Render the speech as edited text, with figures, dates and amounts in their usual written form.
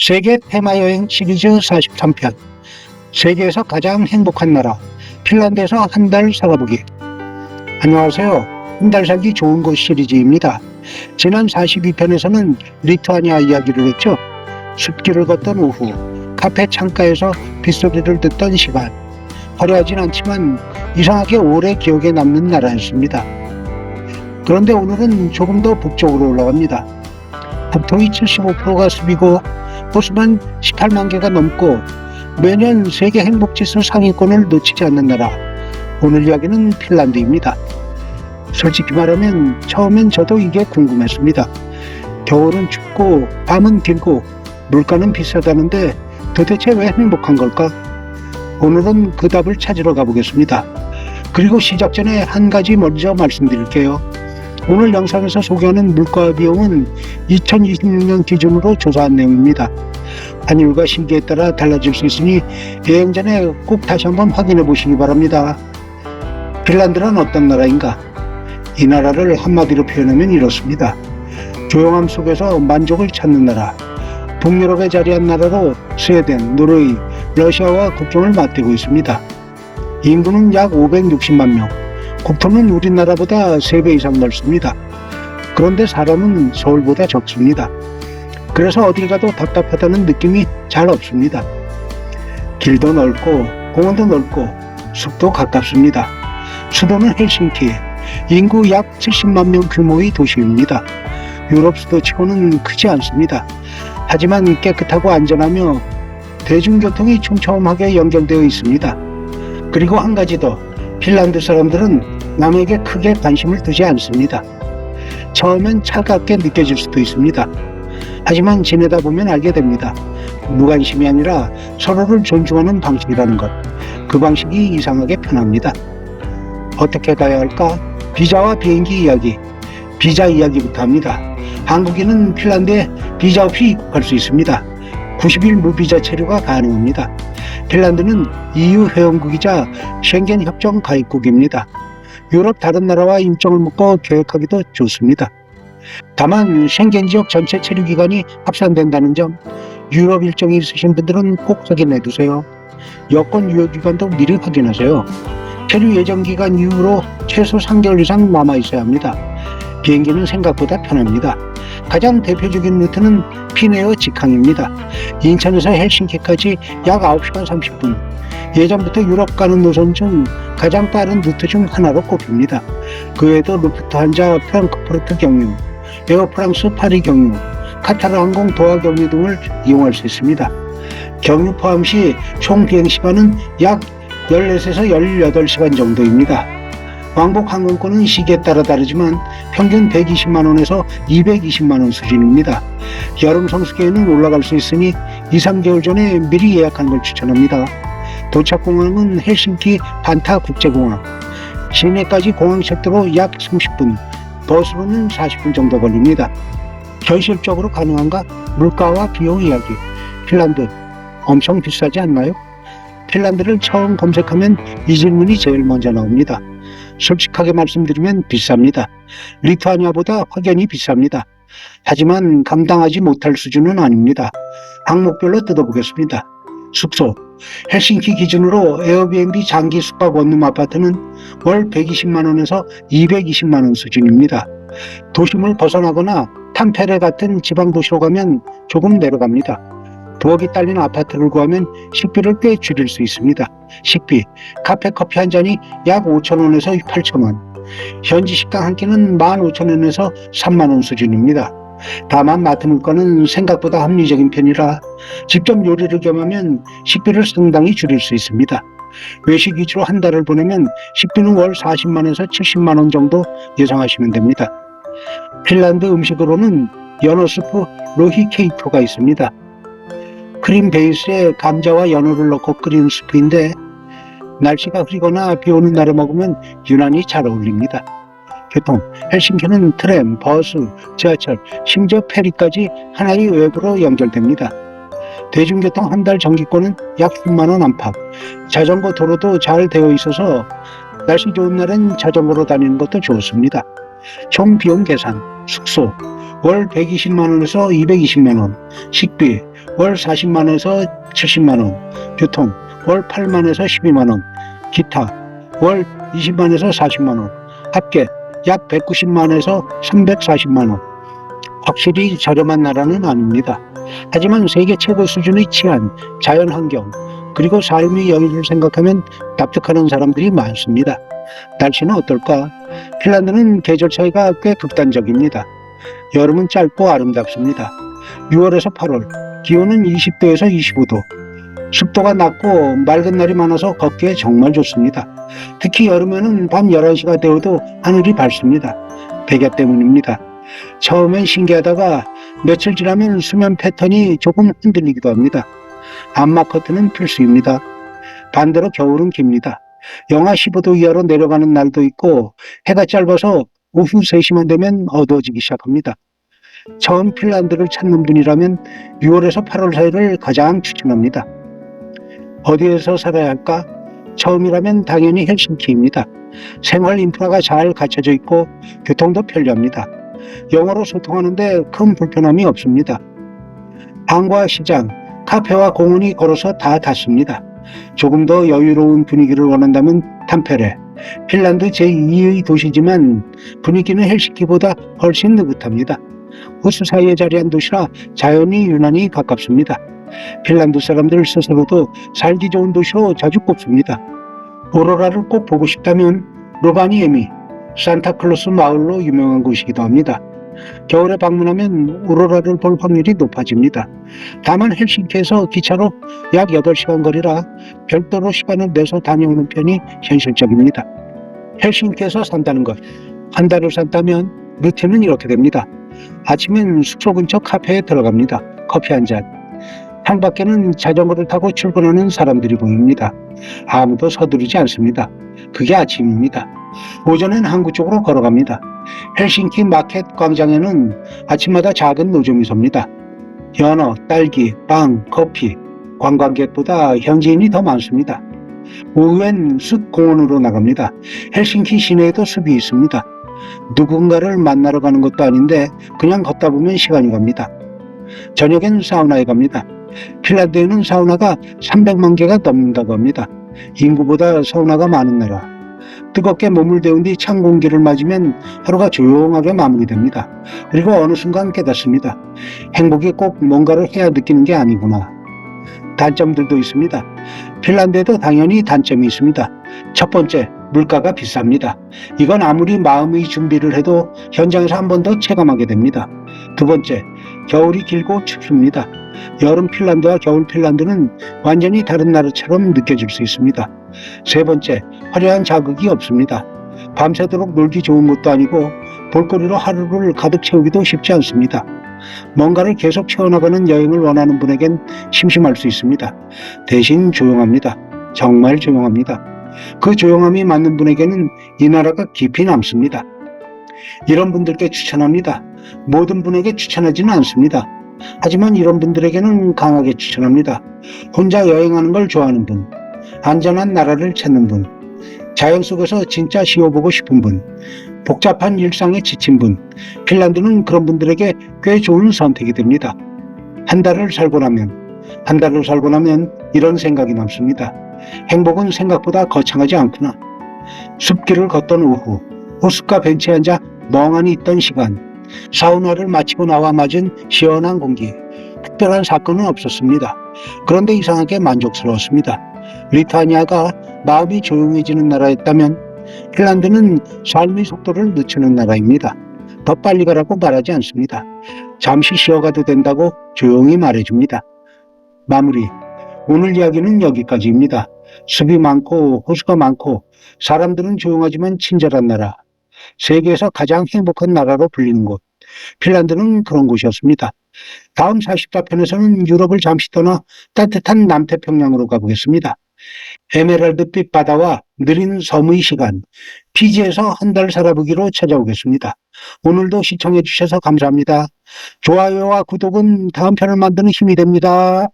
세계 테마여행 시리즈 43편 세계에서 가장 행복한 나라 핀란드에서 한 달 살아보기. 안녕하세요. 한 달 살기 좋은 곳 시리즈입니다. 지난 42편에서는 리투아니아 이야기를 했죠. 숲길을 걷던 오후, 카페 창가에서 빗소리를 듣던 시간. 화려하진 않지만 이상하게 오래 기억에 남는 나라였습니다. 그런데 오늘은 조금 더 북쪽으로 올라갑니다. 국토의 75%가 숲이고 호수만 18만 개가 넘고 매년 세계 행복지수 상위권을 놓치지 않는 나라. 오늘 이야기는 핀란드입니다. 솔직히 말하면 처음엔 저도 이게 궁금했습니다. 겨울은 춥고 밤은 길고 물가는 비싸다는데 도대체 왜 행복한 걸까? 오늘은 그 답을 찾으러 가보겠습니다. 그리고 시작 전에 한 가지 먼저 말씀드릴게요. 오늘 영상에서 소개하는 물가 비용은 2026년 기준으로 조사한 내용입니다. 환율과 시기에 따라 달라질 수 있으니 여행 전에 꼭 다시 한번 확인해 보시기 바랍니다. 핀란드는 어떤 나라인가? 이 나라를 한마디로 표현하면 이렇습니다. 조용함 속에서 만족을 찾는 나라. 북유럽에 자리한 나라로 스웨덴, 노르웨이, 러시아와 국경을 맞대고 있습니다. 인구는 약 560만 명. 국토는 우리나라보다 3배 이상 넓습니다. 그런데 사람은 서울보다 적습니다. 그래서 어딜 가도 답답하다는 느낌이 잘 없습니다. 길도 넓고 공원도 넓고 숲도 가깝습니다. 수도는 헬싱키, 인구 약 70만 명 규모의 도시입니다. 유럽 수도치고는 크지 않습니다. 하지만 깨끗하고 안전하며 대중교통이 촘촘하게 연결되어 있습니다. 그리고 한 가지 더, 핀란드 사람들은 남에게 크게 관심을 두지 않습니다. 처음엔 차갑게 느껴질 수도 있습니다. 하지만 지내다 보면 알게 됩니다. 무관심이 아니라 서로를 존중하는 방식이라는 것. 그 방식이 이상하게 편합니다. 어떻게 가야 할까? 비자와 비행기 이야기. 비자 이야기부터 합니다. 한국인은 핀란드에 비자 없이 입국할 수 있습니다. 90일 무비자 체류가 가능합니다. 핀란드는 EU 회원국이자 쉥겐 협정 가입국입니다. 유럽 다른 나라와 일정을 묶어 계획하기도 좋습니다. 다만 쉥겐 지역 전체 체류 기간이 합산된다는 점, 유럽 일정이 있으신 분들은 꼭 확인해 두세요. 여권 유효 기간도 미리 확인하세요. 체류 예정 기간 이후로 최소 3개월 이상 남아 있어야 합니다. 비행기는 생각보다 편합니다. 가장 대표적인 루트는 피네어 직항입니다. 인천에서 헬싱키까지 약 9시간 30분. 예전부터 유럽 가는 노선 중 가장 빠른 루트 중 하나로 꼽힙니다. 그 외에도 루프트한자 프랑크푸르트 경유, 에어프랑스 파리 경유, 카타르 항공 도하 경유 등을 이용할 수 있습니다. 경유 포함 시 총 비행시간은 약 14에서 18시간 정도입니다. 왕복 항공권은 시기에 따라 다르지만 평균 120만원에서 220만원 수준입니다. 여름 성수기에는 올라갈 수 있으니 2-3개월 전에 미리 예약하는 걸 추천합니다. 도착공항은 헬싱키 반타 국제공항. 시내까지 공항철도로 약 30분, 버스로는 40분 정도 걸립니다. 현실적으로 가능한가? 물가와 비용 이야기. 핀란드 엄청 비싸지 않나요? 핀란드를 처음 검색하면 이 질문이 제일 먼저 나옵니다. 솔직하게 말씀드리면 비쌉니다. 리투아니아보다 확연히 비쌉니다. 하지만 감당하지 못할 수준은 아닙니다. 항목별로 뜯어보겠습니다. 숙소. 헬싱키 기준으로 에어비앤비 장기 숙박 원룸 아파트는 월 120만원에서 220만원 수준입니다. 도심을 벗어나거나 탐페레 같은 지방도시로 가면 조금 내려갑니다. 부엌이 딸린 아파트를 구하면 식비를 꽤 줄일 수 있습니다. 식비, 카페 커피 한 잔이 약 5,000원에서 8,000원. 현지 식당 한 끼는 15,000원에서 3만원 수준입니다. 다만 마트 물가는 생각보다 합리적인 편이라 직접 요리를 겸하면 식비를 상당히 줄일 수 있습니다. 외식 위주로 한 달을 보내면 식비는 월 40만에서 70만원 정도 예상하시면 됩니다. 핀란드 음식으로는 연어 스프 로히케이토가 있습니다. 크림 베이스에 감자와 연어를 넣고 끓인 스프인데 날씨가 흐리거나 비 오는 날에 먹으면 유난히 잘 어울립니다. 교통, 헬싱키는 트램, 버스, 지하철, 심지어 페리까지 하나의 웹으로 연결됩니다. 대중교통 한 달 정기권은 약 10만원 안팎. 자전거 도로도 잘 되어 있어서 날씨 좋은 날엔 자전거로 다니는 것도 좋습니다. 총 비용 계산, 숙소, 월 120만원에서 220만원, 식비, 월 40만에서 70만원, 교통 월 8만에서 12만원, 기타 월 20만에서 40만원, 합계 약 190만에서 340만원. 확실히 저렴한 나라는 아닙니다. 하지만 세계 최고 수준의 치안, 자연환경, 그리고 삶의 여유를 생각하면 납득하는 사람들이 많습니다. 날씨는 어떨까? 핀란드는 계절 차이가 꽤 극단적입니다. 여름은 짧고 아름답습니다. 6월에서 8월, 기온은 20도에서 25도. 습도가 낮고 맑은 날이 많아서 걷기에 정말 좋습니다. 특히 여름에는 밤 11시가 되어도 하늘이 밝습니다. 백야 때문입니다. 처음엔 신기하다가 며칠 지나면 수면 패턴이 조금 흔들리기도 합니다. 암막 커튼은 필수입니다. 반대로 겨울은 깁니다. 영하 15도 이하로 내려가는 날도 있고 해가 짧아서 오후 3시만 되면 어두워지기 시작합니다. 처음 핀란드를 찾는 분이라면 6월에서 8월 사이를 가장 추천합니다. 어디에서 살아야 할까? 처음이라면 당연히 헬싱키입니다. 생활 인프라가 잘 갖춰져 있고 교통도 편리합니다. 영어로 소통하는데 큰 불편함이 없습니다. 방과 시장, 카페와 공원이 걸어서 다 닿습니다. 조금 더 여유로운 분위기를 원한다면 탐페레, 핀란드 제2의 도시지만 분위기는 헬싱키보다 훨씬 느긋합니다. 호수 사이에 자리한 도시라 자연이 유난히 가깝습니다. 핀란드 사람들 스스로도 살기 좋은 도시로 자주 꼽습니다. 오로라를 꼭 보고 싶다면 로바니에미, 산타클로스 마을로 유명한 곳이기도 합니다. 겨울에 방문하면 오로라를 볼 확률이 높아집니다. 다만 헬싱키에서 기차로 약 8시간 거리라 별도로 시간을 내서 다녀오는 편이 현실적입니다. 헬싱키에서 산다는 것. 한 달을 산다면 루틴은 이렇게 됩니다. 아침엔 숙소 근처 카페에 들어갑니다. 커피 한 잔. 창밖에는 자전거를 타고 출근하는 사람들이 보입니다. 아무도 서두르지 않습니다. 그게 아침입니다. 오전엔 항구 쪽으로 걸어갑니다. 헬싱키 마켓 광장에는 아침마다 작은 노점이 섭니다. 연어, 딸기, 빵, 커피. 관광객보다 현지인이 더 많습니다. 오후엔 숲 공원으로 나갑니다. 헬싱키 시내에도 숲이 있습니다. 누군가를 만나러 가는 것도 아닌데 그냥 걷다 보면 시간이 갑니다. 저녁엔 사우나에 갑니다. 핀란드에는 사우나가 300만 개가 넘는다고 합니다. 인구보다 사우나가 많은 나라. 뜨겁게 몸을 데운 뒤 찬 공기를 맞으면 하루가 조용하게 마무리됩니다. 그리고 어느 순간 깨닫습니다. 행복이 꼭 뭔가를 해야 느끼는 게 아니구나. 단점들도 있습니다. 핀란드에도 당연히 단점이 있습니다. 첫 번째, 물가가 비쌉니다. 이건 아무리 마음의 준비를 해도 현장에서 한 번 더 체감하게 됩니다. 두 번째, 겨울이 길고 춥습니다. 여름 핀란드와 겨울 핀란드는 완전히 다른 나라처럼 느껴질 수 있습니다. 세 번째, 화려한 자극이 없습니다. 밤새도록 놀기 좋은 것도 아니고 볼거리로 하루를 가득 채우기도 쉽지 않습니다. 뭔가를 계속 채워나가는 여행을 원하는 분에겐 심심할 수 있습니다. 대신 조용합니다. 정말 조용합니다. 그 조용함이 맞는 분에게는 이 나라가 깊이 남습니다. 이런 분들께 추천합니다. 모든 분에게 추천하지는 않습니다. 하지만 이런 분들에게는 강하게 추천합니다. 혼자 여행하는 걸 좋아하는 분, 안전한 나라를 찾는 분, 자연 속에서 진짜 쉬어보고 싶은 분, 복잡한 일상에 지친 분, 핀란드는 그런 분들에게 꽤 좋은 선택이 됩니다. 한 달을 살고 나면 이런 생각이 남습니다. 행복은 생각보다 거창하지 않구나. 숲길을 걷던 오후, 호숫가 벤치에 앉아 멍하니 있던 시간, 사우나를 마치고 나와 맞은 시원한 공기. 특별한 사건은 없었습니다. 그런데 이상하게 만족스러웠습니다. 리투아니아가 마음이 조용해지는 나라였다면 핀란드는 삶의 속도를 늦추는 나라입니다. 더 빨리 가라고 말하지 않습니다. 잠시 쉬어가도 된다고 조용히 말해줍니다. 마무리. 오늘 이야기는 여기까지입니다. 숲이 많고 호수가 많고 사람들은 조용하지만 친절한 나라. 세계에서 가장 행복한 나라로 불리는 곳. 핀란드는 그런 곳이었습니다. 다음 44편에서는 유럽을 잠시 떠나 따뜻한 남태평양으로 가보겠습니다. 에메랄드빛 바다와 느린 섬의 시간. 피지에서 한 달 살아보기로 찾아오겠습니다. 오늘도 시청해 주셔서 감사합니다. 좋아요와 구독은 다음 편을 만드는 힘이 됩니다.